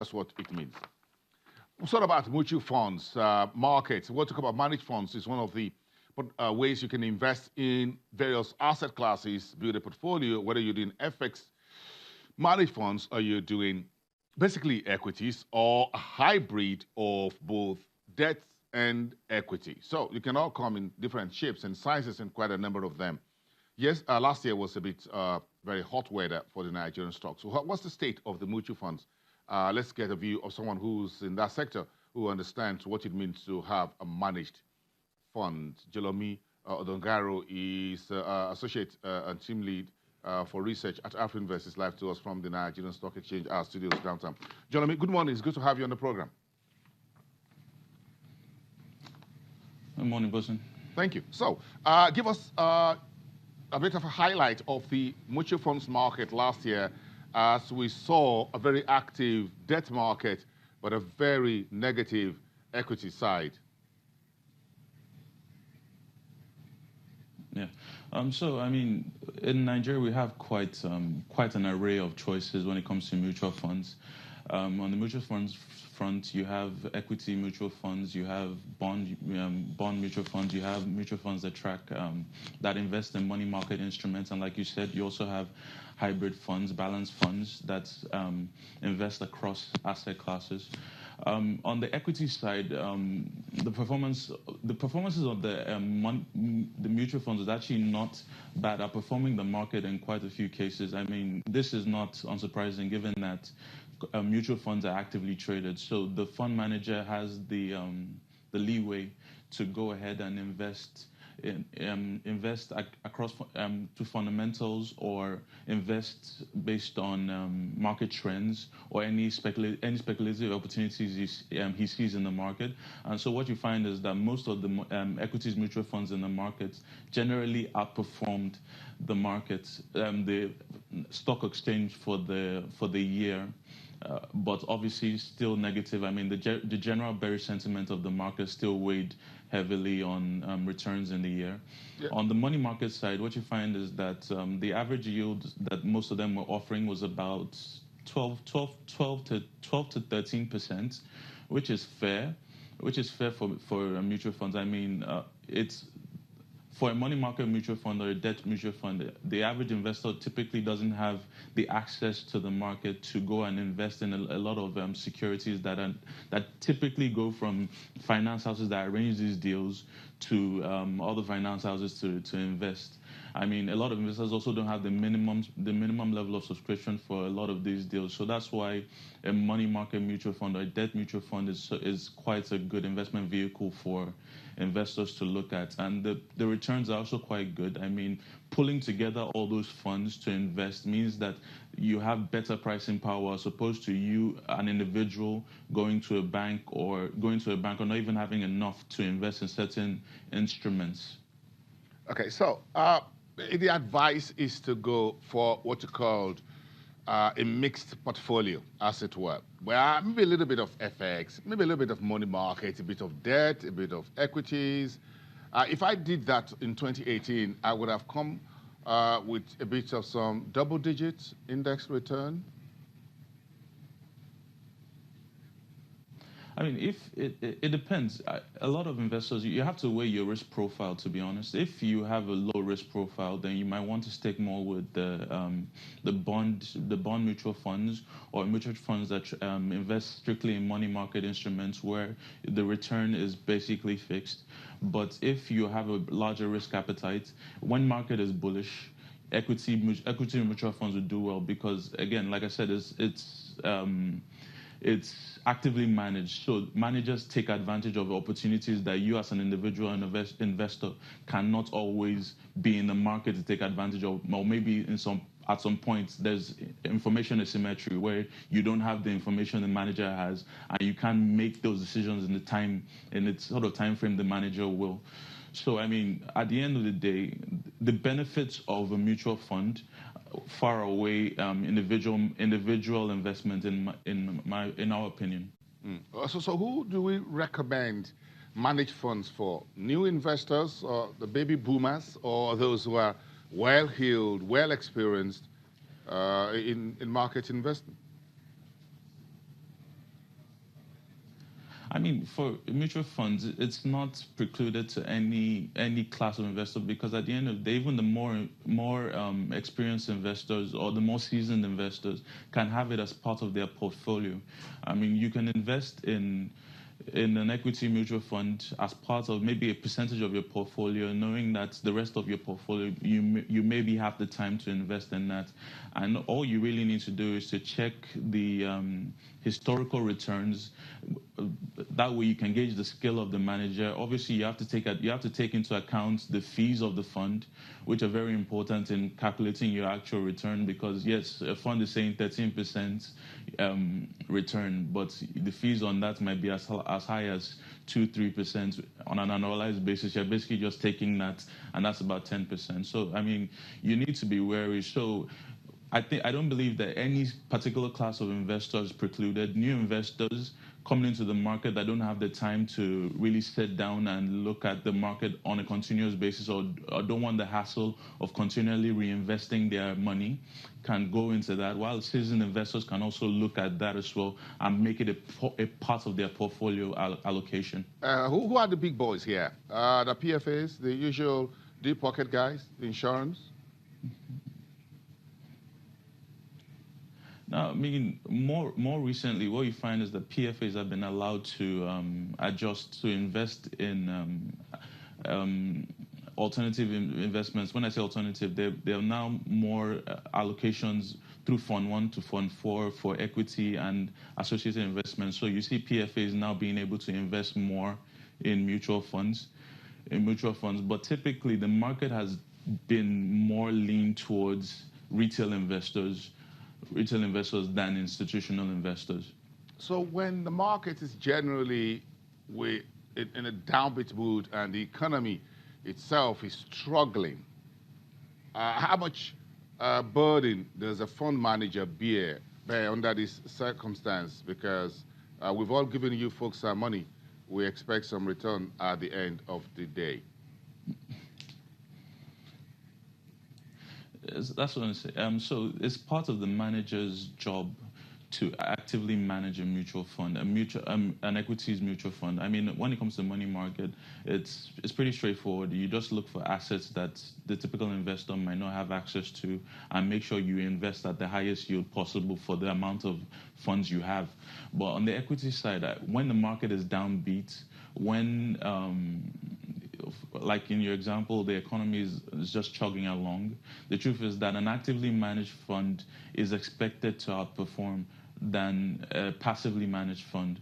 That's what it means. We'll talk about mutual funds, markets. We'll talk about managed funds is one of the ways you can invest in various asset classes, build a portfolio, whether you're doing FX managed funds or you're doing basically equities or a hybrid of both debt and equity. So you can all come in different shapes and sizes and quite a number of them. Yes, last year was a bit very hot weather for the Nigerian stocks. So what's the state of the mutual funds? Let's get a view of someone who's in that sector who understands what it means to have a managed fund. Jolomi Odonghanro is associate and team lead for research at Afrinvest. Is live to us from the Nigerian Stock Exchange, our studios downtown. Jolomi, good morning. It's good to have you on the program. Good morning, Bosun. Thank you. So, give us a bit of a highlight of the mutual funds market last year, as we saw a very active debt market, but a very negative equity side. Yeah. So, I mean, in Nigeria, we have quite an array of choices when it comes to mutual funds. On the mutual funds front, you have equity mutual funds, you have bond mutual funds, you have mutual funds that that invest in money market instruments, and like you said, you also have hybrid funds, balanced funds that invest across asset classes. On the equity side, the performances of the mutual funds is actually not bad, outperforming the market in quite a few cases. I mean, this is not unsurprising given that mutual funds are actively traded. So the fund manager has the leeway to go ahead and invest across to fundamentals, or invest based on market trends or any speculative opportunities he sees in the market. And so what you find is that most of the equities mutual funds in the market generally outperformed the market, the stock exchange for the year. But obviously still negative. I mean, the general bearish sentiment of the market still weighed heavily on returns in the year. Yeah. On the money market side, what you find is that the average yield that most of them were offering was about 12 to 13%, which is fair for mutual funds. I mean, it's for a money market mutual fund or a debt mutual fund, the average investor typically doesn't have the access to the market to go and invest in a lot of securities that typically go from finance houses that arrange these deals to other finance houses to invest. I mean, a lot of investors also don't have the minimum level of subscription for a lot of these deals. So that's why a money market mutual fund or a debt mutual fund is quite a good investment vehicle for investors to look at. And the returns are also quite good. I mean, pulling together all those funds to invest means that you have better pricing power as opposed to you, an individual, going to a bank or not even having enough to invest in certain instruments. Okay, so the advice is to go for what you called a mixed portfolio, as it were, where maybe a little bit of FX, maybe a little bit of money market, a bit of debt, a bit of equities. If I did that in 2018, I would have come with a bit of some double-digit index return. I mean, if it depends. A lot of investors, you have to weigh your risk profile, to be honest. If you have a low risk profile, then you might want to stick more with the bond mutual funds, or mutual funds that invest strictly in money market instruments where the return is basically fixed. But if you have a larger risk appetite, when market is bullish, equity mutual funds will do well because, again, like I said, it's actively managed. So managers take advantage of opportunities that you as an individual investor cannot always be in the market to take advantage of, or maybe at some point there's information asymmetry where you don't have the information the manager has, and you can't make those decisions in the sort of time frame the manager will. So, I mean, at the end of the day, the benefits of a mutual fund far away individual investment in our opinion. So who do we recommend managed funds for? New investors, or the baby boomers, or those who are well-heeled, well-experienced in market investment? I mean, for mutual funds, it's not precluded to any class of investor, because at the end of the day, even the more experienced investors or the more seasoned investors can have it as part of their portfolio. I mean, you can invest in an equity mutual fund as part of maybe a percentage of your portfolio, knowing that the rest of your portfolio, you maybe have the time to invest in that. And all you really need to do is to check the historical returns. That way you can gauge the skill of the manager. Obviously, you have to take into account the fees of the fund, which are very important in calculating your actual return, because yes, a fund is saying 13% return, but the fees on that might be as high as 2-3% on an annualized basis. You're basically just taking that, and that's about 10%. So I mean, you need to be wary. So I don't believe that any particular class of investors precluded. New investors coming into the market that don't have the time to really sit down and look at the market on a continuous basis, or don't want the hassle of continually reinvesting their money, can go into that, while seasoned investors can also look at that as well and make it a part of their portfolio allocation. Who are the big boys here? The PFAs, the usual deep pocket guys, the insurance? Now, I mean, more recently, what you find is that PFAs have been allowed to adjust to invest in alternative investments. When I say alternative, there are now more allocations through Fund 1 to Fund 4 for equity and associated investments. So you see PFAs now being able to invest more in mutual funds. But typically, the market has been more lean towards retail investors than institutional investors. So when the market is generally in a downbeat mood and the economy itself is struggling, how much burden does a fund manager bear under this circumstance? Because we've all given you folks our money. We expect some return at the end of the day. That's what I'm saying. So it's part of the manager's job to actively manage a mutual fund, an equities mutual fund. I mean, when it comes to money market, it's pretty straightforward. You just look for assets that the typical investor might not have access to, and make sure you invest at the highest yield possible for the amount of funds you have. But on the equity side, when the market is downbeat, when like in your example, the economy is just chugging along, the truth is that an actively managed fund is expected to outperform than a passively managed fund.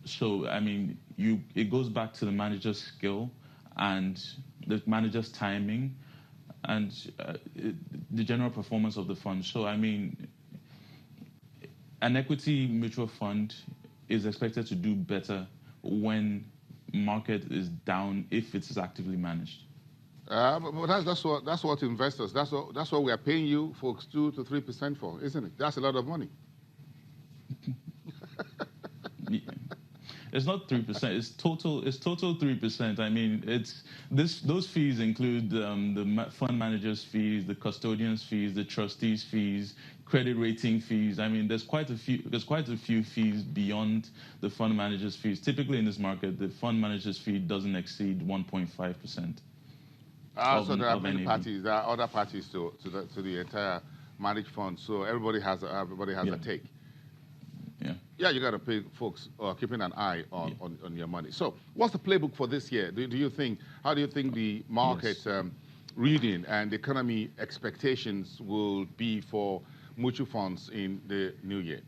So, I mean, it goes back to the manager's skill and the manager's timing and the general performance of the fund. So, I mean, an equity mutual fund is expected to do better when market is down if it is actively managed. But that's what investors, that's what we are paying you folks 2 to 3% for, isn't it? That's a lot of money. It's not 3%. It's total 3%. I mean, those fees include the fund manager's fees, the custodian's fees, the trustees' fees, credit rating fees. I mean, there's quite a few fees beyond the fund manager's fees. Typically in this market, the fund manager's fee doesn't exceed 1.5%. So there are many parties. There are other parties to the entire managed fund. So everybody has a take. Yeah, you got to pay folks keeping an eye on your money. So what's the playbook for this year? How do you think the market reading and economy expectations will be for mutual funds in the new year?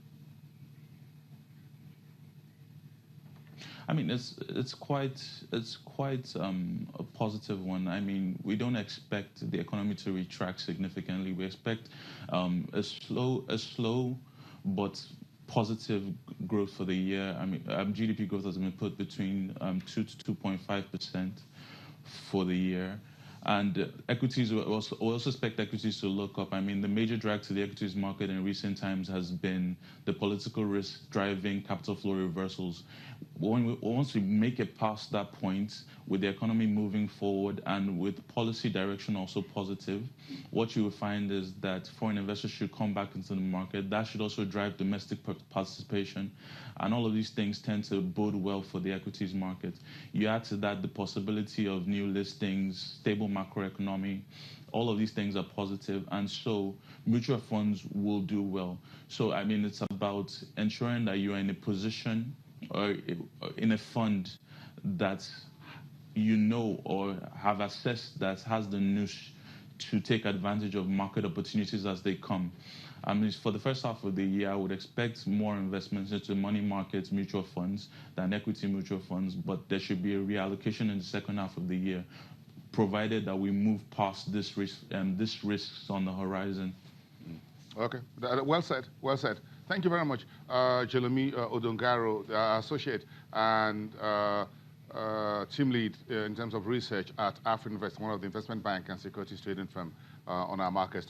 I mean, it's quite a positive one. I mean, we don't expect the economy to retract significantly. We expect a slow but positive growth for the year. I mean, GDP growth has been put between 2 to 2.5% for the year. And equities, we also expect equities to look up. I mean, the major drag to the equities market in recent times has been the political risk driving capital flow reversals. Once we make it past that point, with the economy moving forward and with policy direction also positive, what you will find is that foreign investors should come back into the market. That should also drive domestic participation. And all of these things tend to bode well for the equities market. You add to that the possibility of new listings, stable macroeconomy. All of these things are positive, and so mutual funds will do well. So, I mean, it's about ensuring that you are in a position or in a fund that you know or have assessed that has the niche to take advantage of market opportunities as they come. I mean, for the first half of the year, I would expect more investments into money markets, mutual funds than equity mutual funds, but there should be a reallocation in the second half of the year, provided that we move past this risks on the horizon. Okay, well said, well said. Thank you very much, Jolomi Odonghanro, associate and team lead in terms of research at Afrinvest, one of the investment bank and securities trading firm on our markets.